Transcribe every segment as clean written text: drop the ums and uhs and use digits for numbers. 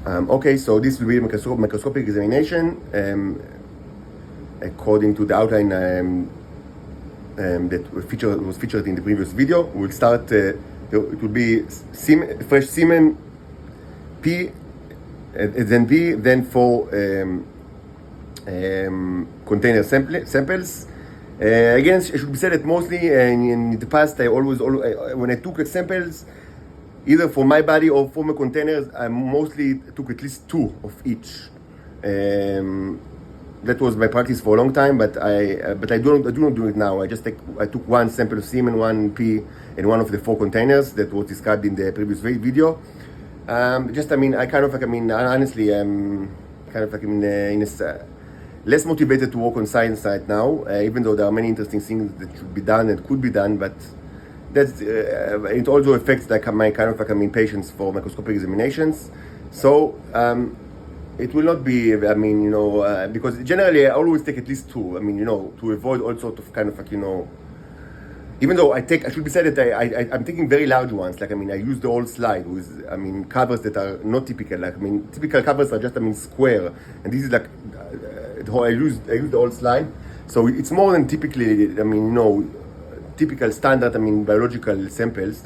Okay, so this will be a microscopic examination according to the outline that was featured in the previous video. We'll start, it will be fresh semen, P, then V, then 4 container samples. Again, it should be said that mostly in the past, I always when I took samples, either for my body or for my containers, I mostly took at least 2 of each. That was my practice for a long time, but I do not do it now. I took 1 sample of semen, 1 P, and 1 of the 4 containers that was described in the previous video. Honestly, I'm less motivated to work on science right now, even though there are many interesting things that should be done and could be done, but that's it also affects my patience for microscopic examinations. So it will not be, because generally I always take at least 2. To avoid all sort of even though I should be said that I'm taking very large ones. I use the whole slide with, covers that are not typical. Typical covers are just, square, and this is I use the whole slide. So it's more than typically, typical standard, biological samples.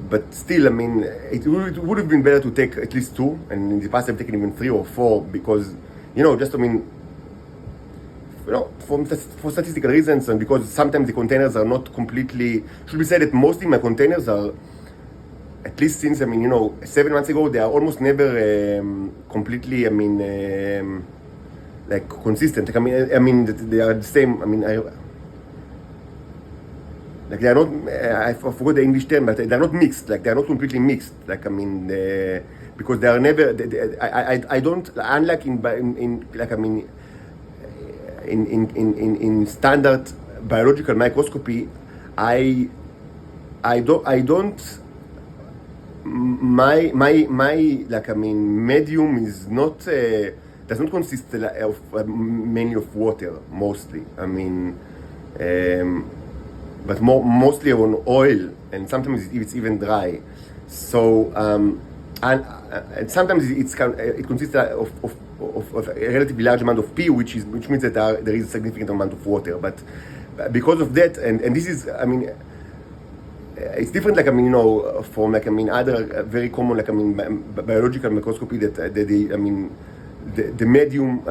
But still, it would have been better to take at least 2, and in the past I've taken even 3 or 4 because, for statistical reasons, and because sometimes the containers are not completely, should be said that mostly my containers are, at least since, 7 months ago, they are almost never completely, consistent. They are the same, they are not, I forgot the English term, but they're not mixed, they are not completely mixed, because they are never, I don't, unlike in standard biological microscopy, my medium is not, does not consist of mainly of water, mostly. But mostly on oil, and sometimes it's even dry. So, and sometimes it consists of a relatively large amount of P, which means that there is a significant amount of water. But because of that, and this is, it's different, from other very common, biological microscopy that the medium,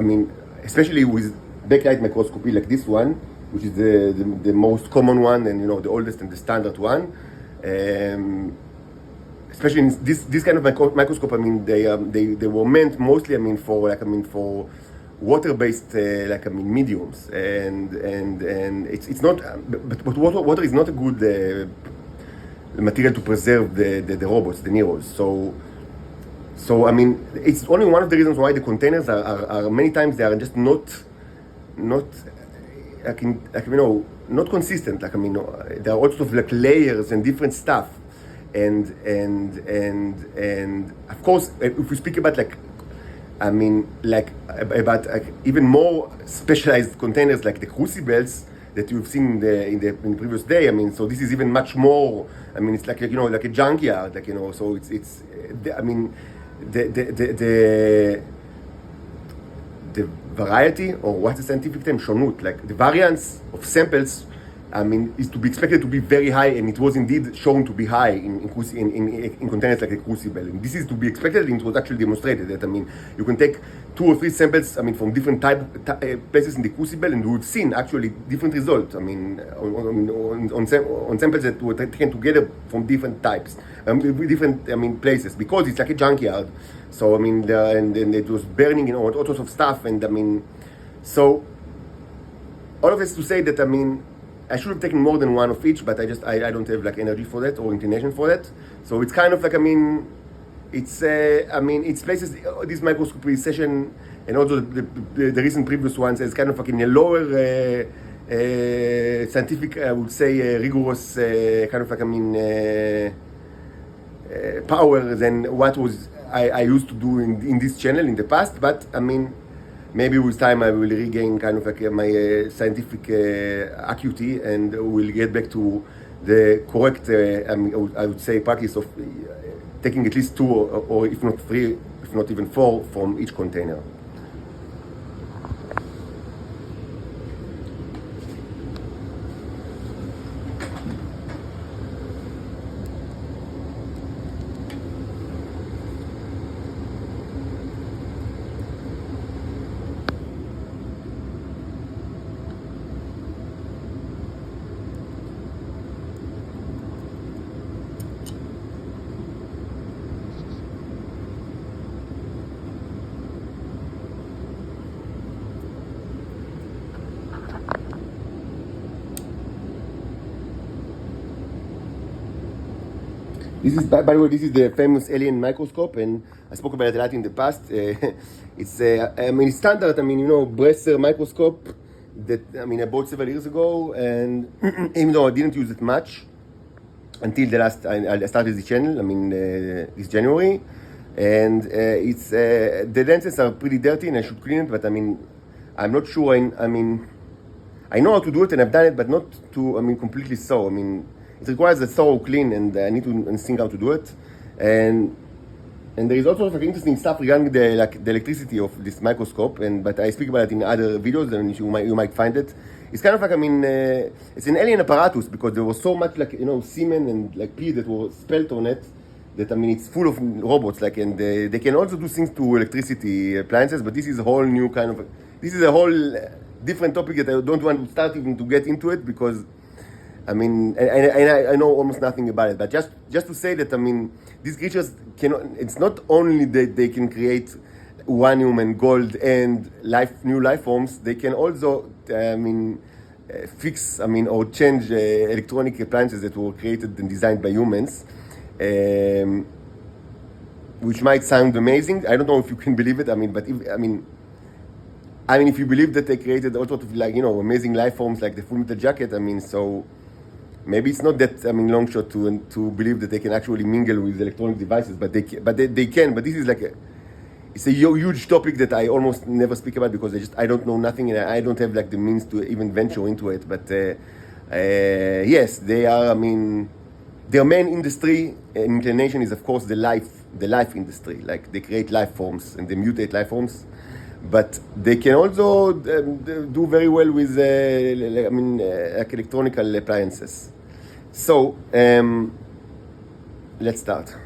especially with backlight microscopy like this one, which is the most common one and the oldest and the standard one. Especially in this kind of microscope, they were meant mostly, for water-based, mediums, and it's not, but water is not a good material to preserve the robots, the Neros. So it's only one of the reasons why the containers are many times they are just not not consistent. There are all sorts of layers and different stuff. And of course, if we speak about about even more specialized containers like the crucibles that you've seen in the previous day. So this is even much more. It's like a junkyard. So it's the variety, or what's the scientific term, shonut, the variance of samples, is to be expected to be very high, and it was indeed shown to be high in containers like a crucible. And this is to be expected, and it was actually demonstrated that, you can take 2 or 3 samples, from different places in the crucible, and we've seen actually different results, on samples that were taken together from different types, different, places, because it's like a junkyard. So, and it was burning, all sorts of stuff, and, so, all of this to say that, I should have taken more than 1 of each, but I don't have energy for that or inclination for that. So it's kind of it's places, this microscopy session and also the recent previous ones is kind of in a lower scientific, I would say, rigorous kind of power than what was I used to do in this channel in the past. But maybe with time I will regain kind of my scientific acuity, and will get back to the correct, I would say, practice of taking at least 2 or if not 3, if not even 4 from each container. This is, by the way, this is the famous alien microscope, and I spoke about it a lot in the past. It's standard, Bresser microscope that, I bought several years ago, and even though I didn't use it much until I started the channel, this January, and the lenses are pretty dirty and I should clean it, but I'm not sure, I know how to do it and I've done it, but not to, completely so. It requires a thorough clean, and I need to think how to do it. And there is also interesting stuff regarding the electricity of this microscope. But I speak about it in other videos, and you might find it. It's kind of like it's an alien apparatus because there was so much semen and pee that was spelt on it. That it's full of robots. And they can also do things to electricity appliances. But this is a whole new this is a whole different topic that I don't want to start even to get into it because. I know almost nothing about it, but just to say that, these creatures it's not only that they can create uranium and gold and new life forms, they can also, fix, or change electronic appliances that were created and designed by humans, which might sound amazing. I don't know if you can believe it, if you believe that they created all sorts of amazing life forms like the Full Metal Jacket, so maybe it's not that long shot to believe that they can actually mingle with electronic devices, but they can. But this is it's a huge topic that I almost never speak about because I don't know nothing and I don't have the means to even venture into it. But yes, they are. Their main industry and inclination is of course the life industry. They create life forms and they mutate life forms. But they can also do very well with electronic appliances. So let's start.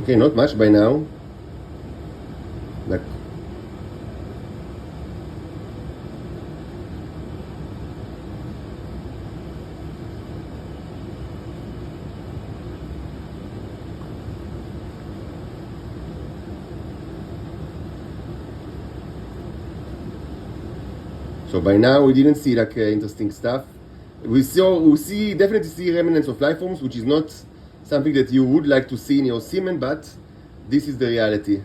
Okay, not much by now. So by now we didn't see interesting stuff. We definitely see remnants of life forms, which is not something that you would like to see in your semen, but this is the reality.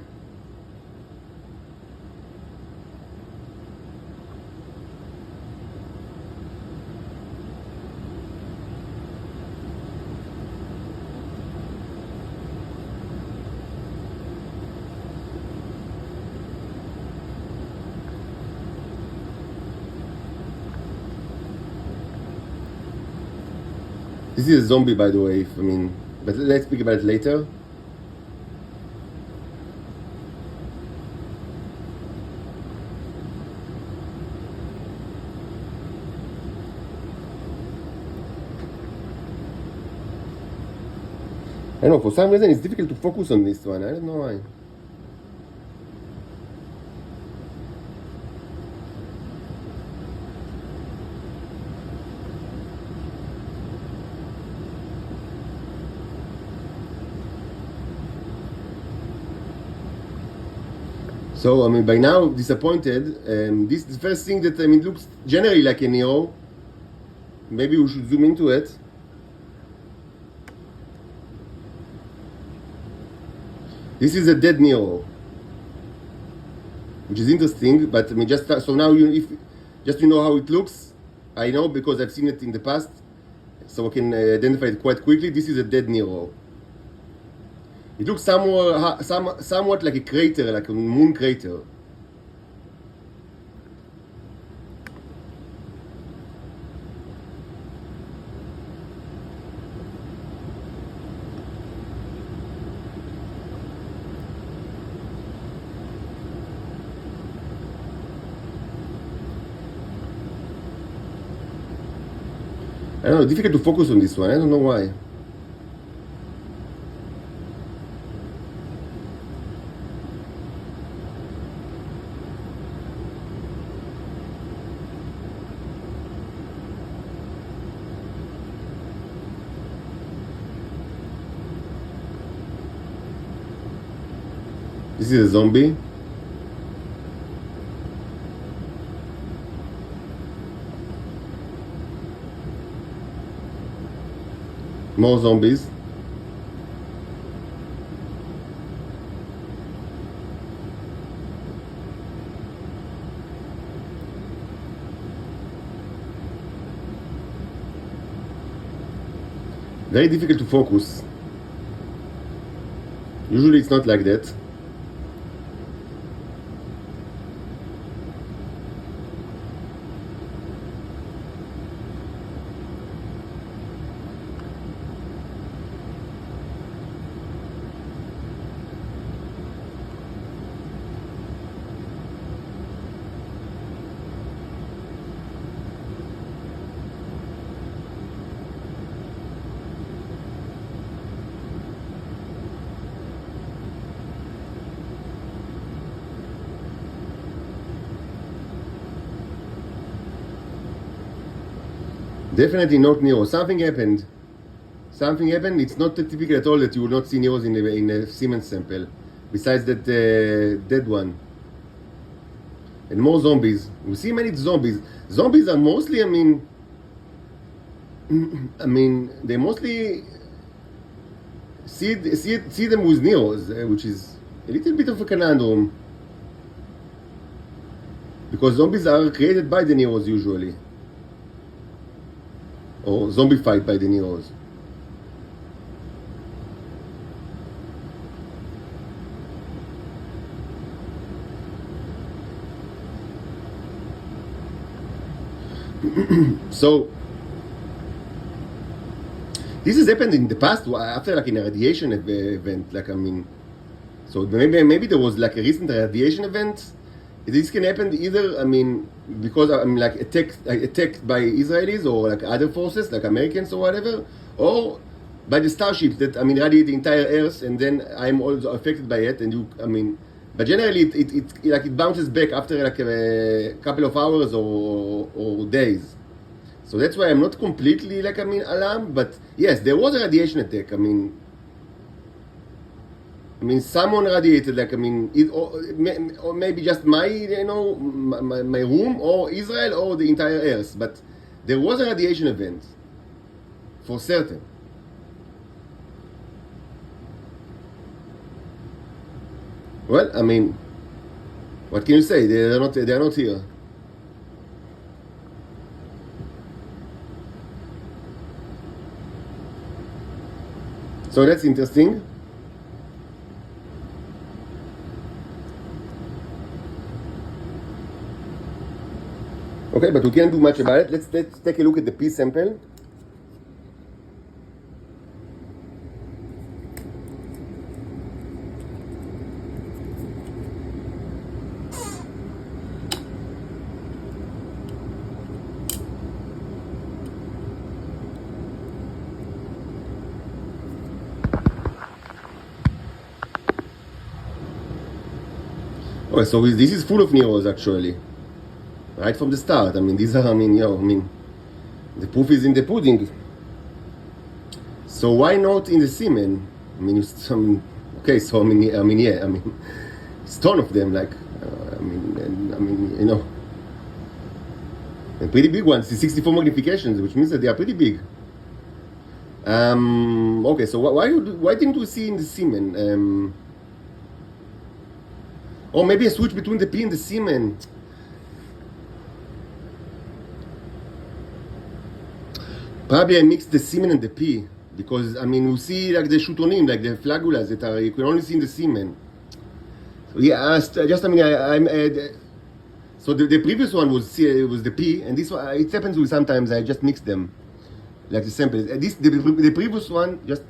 This is a zombie, by the way, but let's speak about it later. I know, for some reason it's difficult to focus on this one. I don't know why. So, I mean, by now, disappointed. This is the first thing that, I mean, looks generally like a Neo. Maybe we should zoom into it. This is a dead Neo, which is interesting, but I mean, just so now just you know how it looks. I know because I've seen it in the past, so I can identify it quite quickly. This is a dead Neo. It looks somewhat like a crater, like a moon crater. I don't know, difficult to focus on this one. I don't know why. This is a zombie. More zombies. Very difficult to focus. Usually it's not like that. Definitely not Neo. Something happened. Something happened. It's not typical at all that you will not see Neos in a Semen sample. Besides that dead one. And more zombies. We see many zombies. Zombies are mostly, I mean, they mostly see them with Neos, which is a little bit of a conundrum. Because zombies are created by the Neos usually. Or zombified by the Neos. So this has happened in the past after like in a radiation event, like I mean, so maybe there was like a recent radiation event. This can happen either, I mean, because I'm like attacked by Israelis or like other forces, like Americans or whatever, or by the starships that, I mean, radiate the entire Earth, and then I'm also affected by it. And but generally it bounces back after like a couple of hours or days. So that's why I'm not completely like, I mean, alarmed. But yes, there was a radiation attack. I mean, someone radiated, like, I mean, or maybe just my room, or Israel, or the entire Earth. But there was a radiation event, for certain. Well, I mean, what can you say? They are not here. So that's interesting. Okay, but we can't do much about it. Let's take a look at the P sample. Okay, so this is full of Neos actually. Right from the start. I mean, these are, the proof is in the pudding. So why not in the semen? Okay, so it's ton of them. Like, you know, and pretty big ones, 64 magnifications, which means that they are pretty big. Okay, so why didn't we see in the semen? Or maybe a switch between the P and the semen. Probably I mixed the semen and the P, because I mean we see like the shutonim, like the flagulas that are you can only see in the semen. So yeah, just I mean so the previous one was the P, and this one it happens with sometimes I just mix them, like the samples. The previous one just.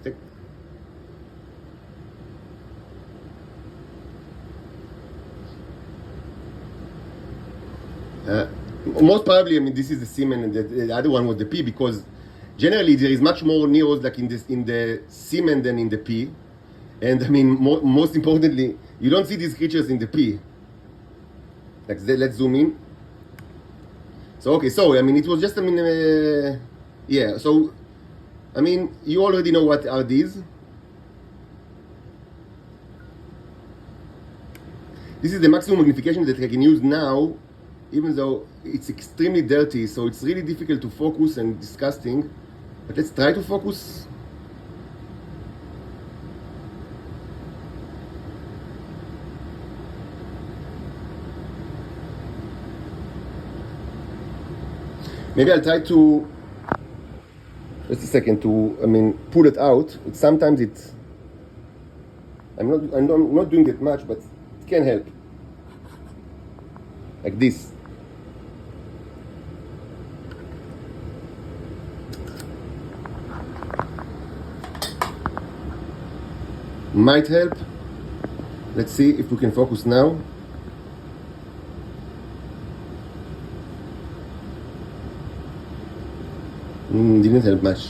Most probably, I mean, this is the semen, and the other one was the P, because generally there is much more neos like in the semen than in the P, and I mean most importantly, you don't see these creatures in the P. Like let's zoom in. So okay, so I mean it was just I mean yeah. So I mean you already know what are these. This is the maximum magnification that I can use now, even though it's extremely dirty, so it's really difficult to focus and disgusting. But let's try to focus. Maybe I'll try to, just a second, to, I mean, pull it out. Sometimes it's, I'm not doing it much, but it can help. Like this. Might help. Let's see if we can focus now. Didn't help much.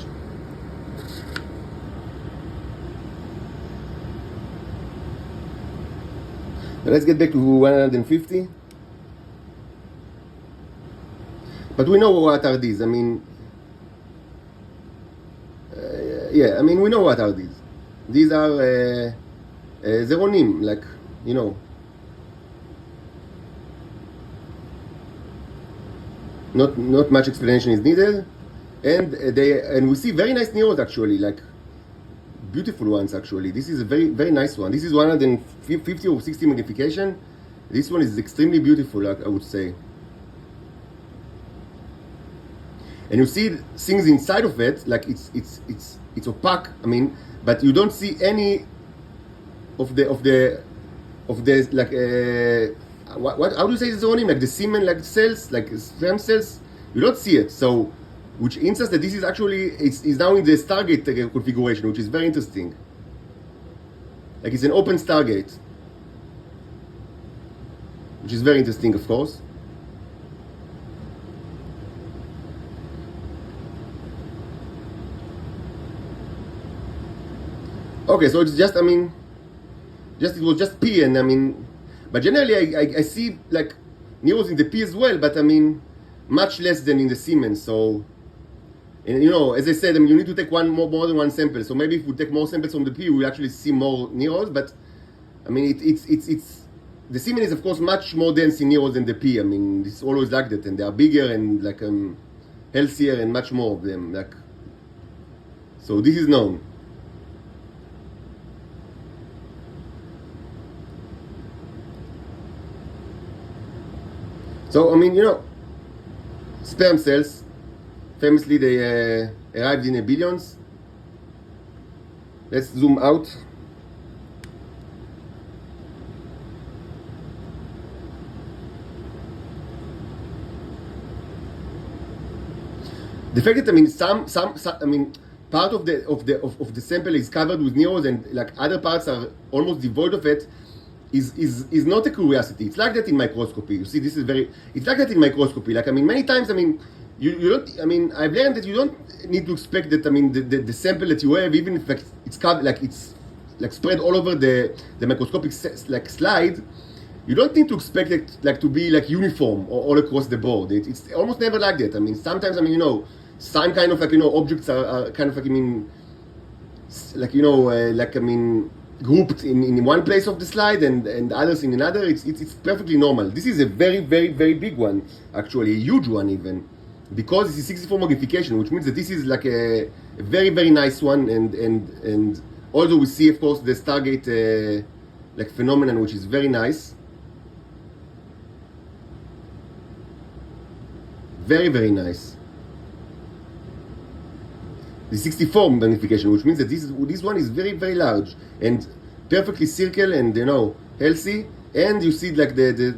Let's get back to 150. But we know what are these. I mean, yeah, I mean, we know what are these. These are zeronim, like, you know. Not much explanation is needed. And we see very nice neos actually, like beautiful ones actually. This is a very, very nice one. This is 150 or 60 magnification. This one is extremely beautiful, like I would say. And you see things inside of it, like it's opaque. I mean, but you don't see any of the like what how do you say the zoning, like the semen, like cells, like sperm cells. You don't see it. So, which insists that this is actually is now in the Stargate configuration, which is very interesting. Like it's an open Stargate, which is very interesting, of course. Okay, so it's just, I mean, it was just P, and I mean, but generally I see like neos in the P as well, but I mean, much less than in the semen. So, and you know, as I said, I mean, you need to take more than one sample. So maybe if we take more samples from the P, we will actually see more neos. But I mean, it's the semen is of course much more dense in neos than the P. I mean, it's always like that, and they are bigger and like healthier and much more of them. Like, so this is known. So, I mean, you know, sperm cells, famously they arrived in billions. Let's zoom out. The fact that, I mean, some I mean, part of the sample is covered with neos, and like other parts are almost devoid of it, is not a curiosity. It's like that in microscopy. You see, this is very. It's like that in microscopy. Like, I mean, many times, I mean, you don't. I mean, I've learned that you don't need to expect that. I mean, the sample that you have, even if like it's covered, like it's like spread all over the microscopic like slide, you don't need to expect it like to be like uniform or all across the board. It's almost never like that. I mean, sometimes, I mean, you know, some kind of like, you know, objects are kind of like, I mean, like, you know, like, I mean, grouped in one place of the slide and others in another. It's perfectly normal. This is a very, very, very big one, actually, a huge one even, because this is 64 magnification, which means that this is like a very, very nice one. And also we see, of course, the Stargate like phenomenon, which is very nice. Very, very nice. The 64 magnification, which means that this one is very, very large and perfectly circle and healthy. And you see like the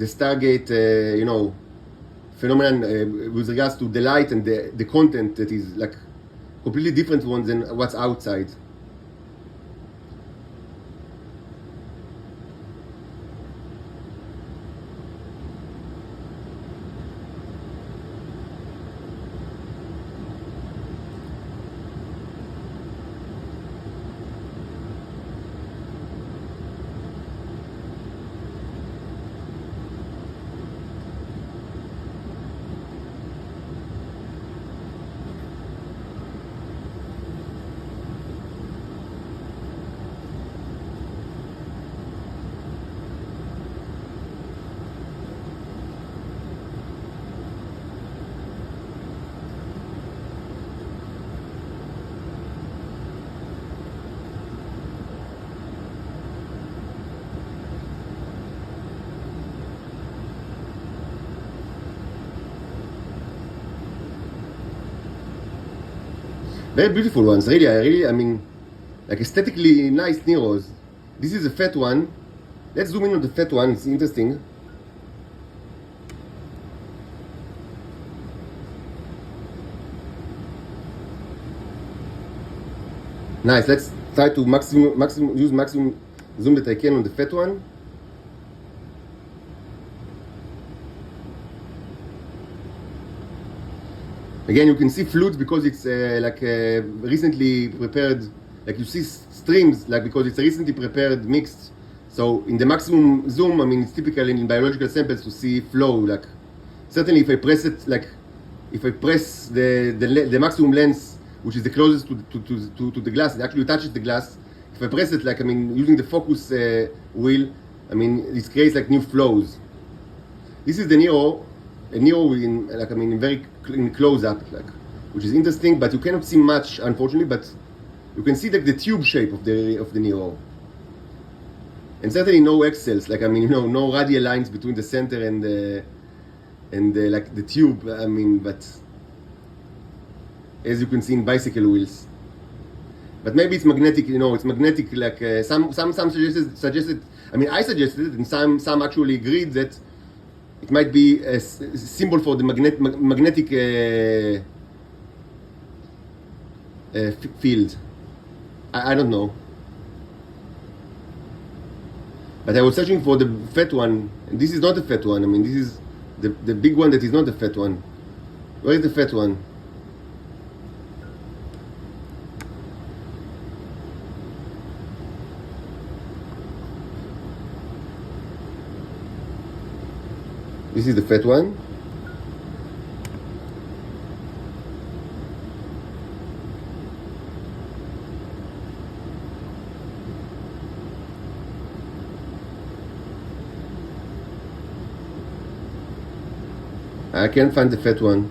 Stargate phenomenon with regards to the light and the content that is like completely different one than what's outside. Very beautiful ones, really. I mean, like aesthetically nice Neros. This is a fat one. Let's zoom in on the fat one. It's interesting. Nice. Let's try to use maximum zoom that I can on the fat one. Again, you can see flutes because it's recently prepared. Like you see streams, like because it's a recently prepared mixed. So in the maximum zoom, I mean, it's typical in biological samples to see flow. Like certainly, if I press it, like if I press the maximum lens, which is the closest to the glass, it actually touches the glass. If I press it, like I mean, using the focus wheel, I mean, it creates like new flows. This is the Neo. A Neo in like I mean in close up, like, which is interesting, but you cannot see much unfortunately. But you can see like the tube shape of the Neo, and certainly no X cells. Like I mean, no radial lines between the center and like the tube. I mean, but as you can see in bicycle wheels. But maybe it's magnetic. It's magnetic. Like some suggested. I mean, I suggested it, and some actually agreed that it might be a symbol for the magnetic field. I don't know. But I was searching for the fat one, and this is not the fat one. I mean, this is the big one that is not the fat one. Where is the fat one? This is the fat one. I can't find the fat one.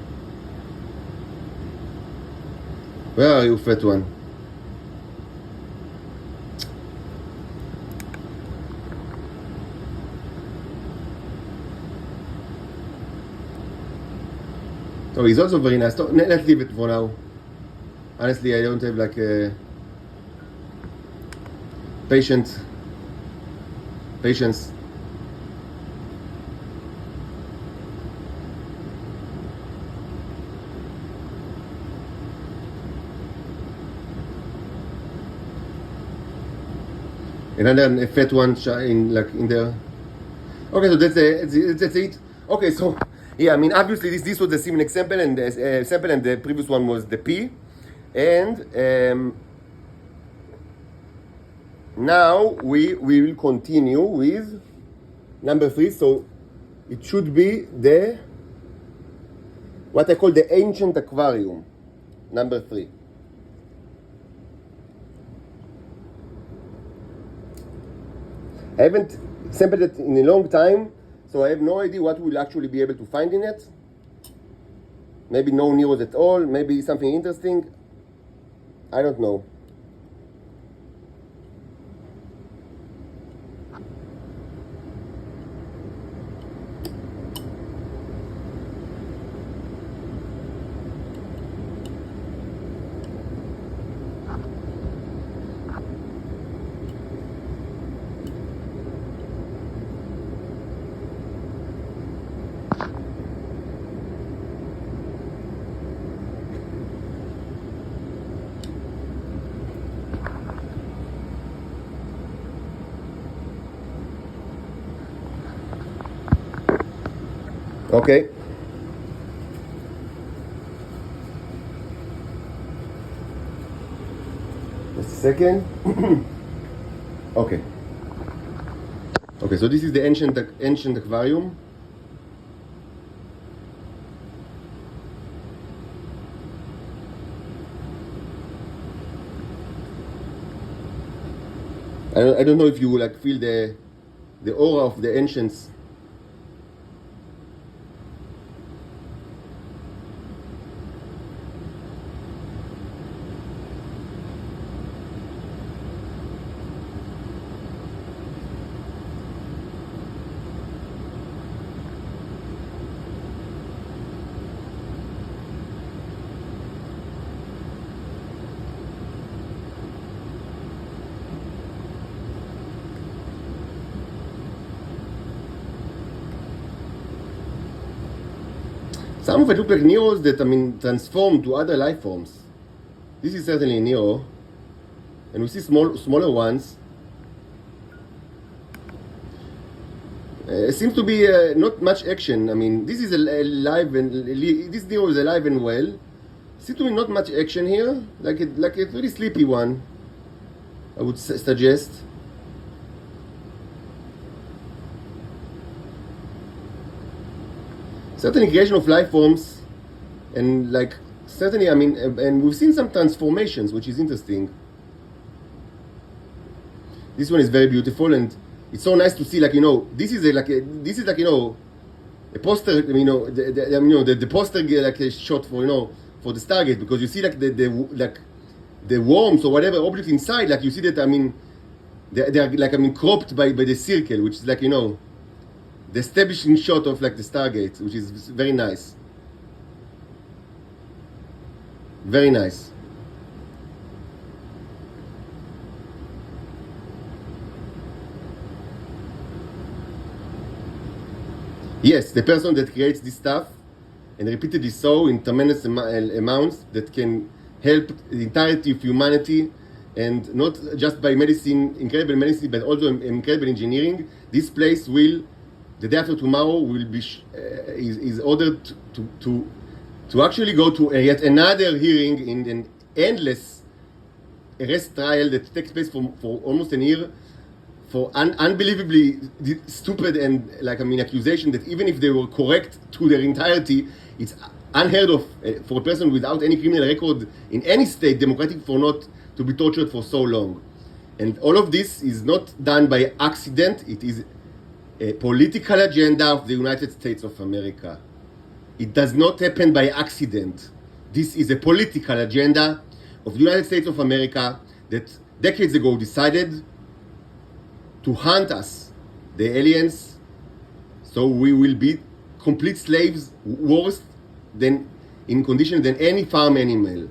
Where are you, fat one? Oh, he's also very nice. Let's leave it for now. Honestly, I don't have like patience. Another fat one in there. Okay, so that's it. Okay, so yeah, I mean, obviously this was the Semen example, and the previous one was the P, and now we will continue with number 3. So it should be what I call the ancient aquarium, number 3. I haven't sampled it in a long time, so I have no idea what we'll actually be able to find in it. Maybe no news at all, maybe something interesting. I don't know. Okay. Just a second. Okay. Okay, so this is the ancient aquarium. I don't know if you like feel the aura of the ancients. Some of it look like Neos that, transform to other life forms. This is certainly a Neo. And we see smaller ones. Seems to be not much action. This is alive and this Neo is alive and well. Seems to be not much action here. Like a very sleepy one, I would suggest. Certainly creation of life forms, and certainly, and we've seen some transformations, which is interesting. This one is very beautiful, and it's so nice to see, this is a poster, the poster shot for, for the Stargate, because you see the worms or whatever object inside, you see that, they are cropped by the circle, which is the establishing shot of the Stargate, which is very nice. Very nice. Yes, the person that creates this stuff and repeatedly so in tremendous amounts that can help the entirety of humanity, and not just by medicine, incredible medicine, but also incredible engineering. This place will, the day after tomorrow, will be is ordered to actually go to yet another hearing in an endless arrest trial that takes place for almost a year, for unbelievably stupid and accusation that even if they were correct to their entirety, it's unheard of for a person without any criminal record in any state democratic for not to be tortured for so long. And all of this is not done by accident. It is a political agenda of the United States of America. It does not happen by accident. This is a political agenda of the United States of America that decades ago decided to hunt us, the aliens, so we will be complete slaves, worse than in condition than any farm animal.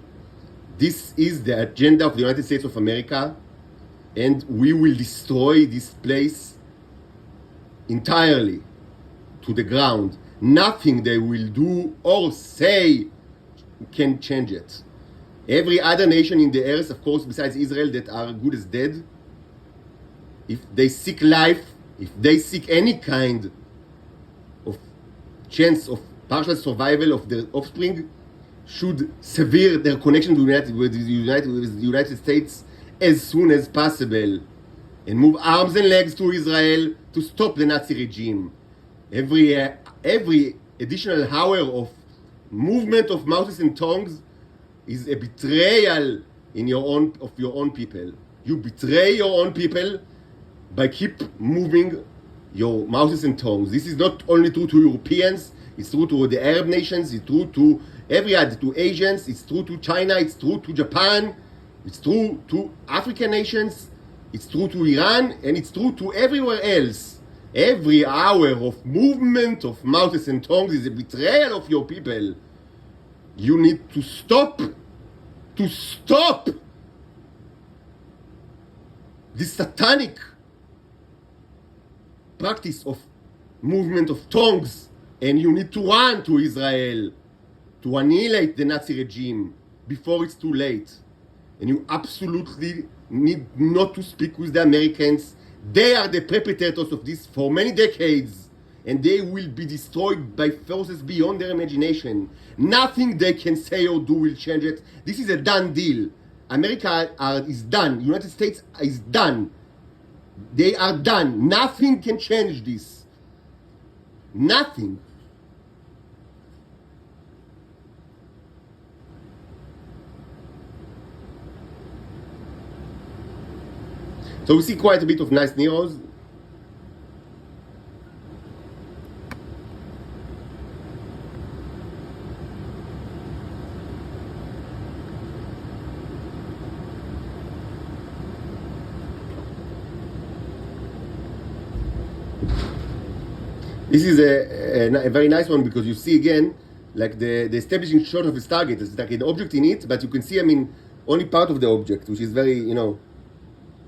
This is the agenda of the United States of America, and we will destroy this place entirely to the ground. Nothing they will do or say can change it. Every other nation in the earth, of course, besides Israel, that are good as dead, if they seek life, if they seek any kind of chance of partial survival of their offspring, should sever their connection with the United States as soon as possible and move arms and legs to Israel to stop the Nazi regime. Every additional hour of movement of mouths and tongues is a betrayal of your own people. You betray your own people. by keep moving your mouths and tongues. This is not only true to Europeans, it's true to the Arab nations, it's true to every other, to Asians, it's true to China, it's true to Japan, it's true to African nations, it's true to Iran, and it's true to everywhere else. Every hour of movement of mouths and tongues is a betrayal of your people. You need to stop this satanic practice of movement of tongues, and you need to run to Israel to annihilate the Nazi regime before it's too late. And you absolutely need not to speak with the Americans. They are the perpetrators of this for many decades, and they will be destroyed by forces beyond their imagination. Nothing they can say or do will change it. This is a done deal. America is done. United States is done. They are done. Nothing can change this. Nothing. So we see quite a bit of nice Neros. This is a very nice one because you see again, like the establishing shot of the target. It's like an object in it, but you can see, I mean, only part of the object, which is very, you know,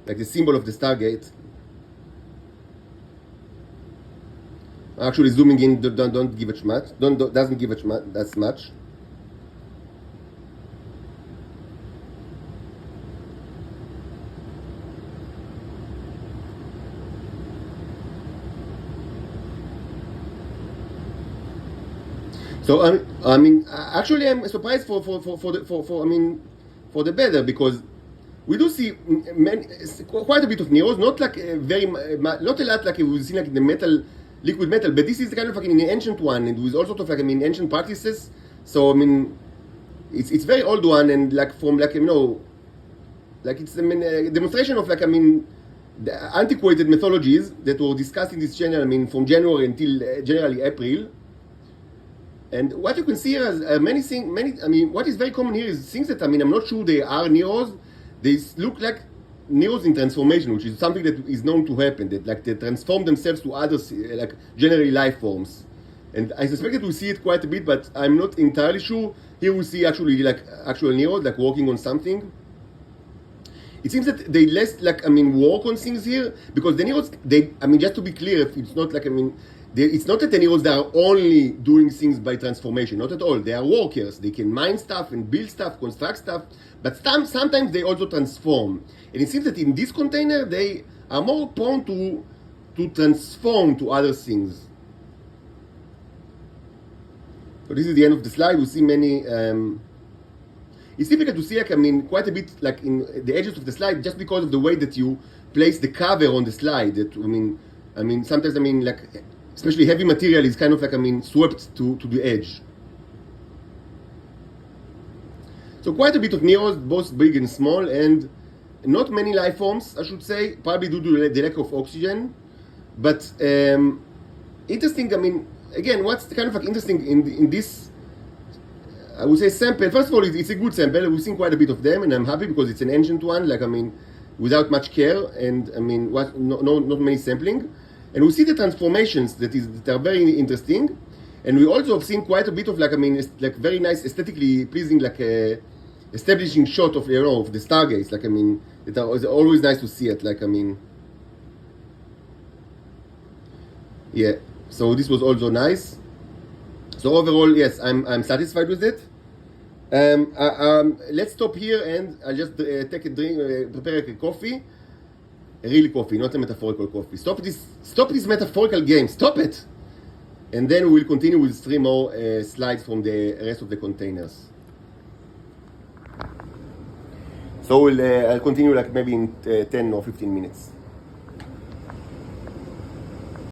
like the symbol of the Stargate. Actually, zooming in don't give it much. Doesn't give it that much. So I mean, actually, I'm surprised for the better, because we do see quite a bit of Neros, not like not a lot like we see like in the metal, liquid metal, but this is kind of like an ancient one, and with all sorts of like, I mean, ancient practices. So I mean, it's very old one, and like from like, you know, like it's, I mean, a demonstration of like, I mean, the antiquated mythologies that were discussed in this channel, I mean, from January until generally April. And what you can see here is I mean, what is very common here is things that, I mean, I'm not sure they are Neros. They look like Neros in transformation, which is something that is known to happen, that like they transform themselves to others, like generally life forms. And I suspect that we see it quite a bit, but I'm not entirely sure. Here we see actually like actual Neros, like working on something. It seems that they less like, I mean, work on things here, because the Neros, they, I mean, just to be clear, it's not like, I mean, it's not that the Neros, they are only doing things by transformation, not at all. They are workers. They can mine stuff and build stuff, construct stuff, but sometimes they also transform. And it seems that in this container, they are more prone to transform to other things. So this is the end of the slide. We see many, it's difficult to see, like, I mean, quite a bit like in the edges of the slide, just because of the way that you place the cover on the slide. That, I mean, sometimes, I mean, like, especially heavy material is kind of like, I mean, swept to the edge. So quite a bit of Neros, both big and small, and not many life forms, I should say, probably due to the lack of oxygen. But interesting, I mean, again, what's kind of like interesting in this, I would say, sample. First of all, it's a good sample. We've seen quite a bit of them, and I'm happy because it's an ancient one, like, I mean, without much care, and I mean, not many sampling. And we see the transformations that are very interesting, and we also have seen quite a bit of, like, I mean, like very nice, aesthetically pleasing, like establishing shot of, you know, of the stargates. Like, I mean, it's always nice to see it. Like, I mean, yeah. So this was also nice. So overall, yes, I'm satisfied with it. Let's stop here, and I'll just take a drink, prepare a coffee. A real coffee, not a metaphorical coffee. Stop this metaphorical game. Stop it. And then we will continue with 3 more slides from the rest of the containers. So I'll continue like maybe in 10 or 15 minutes.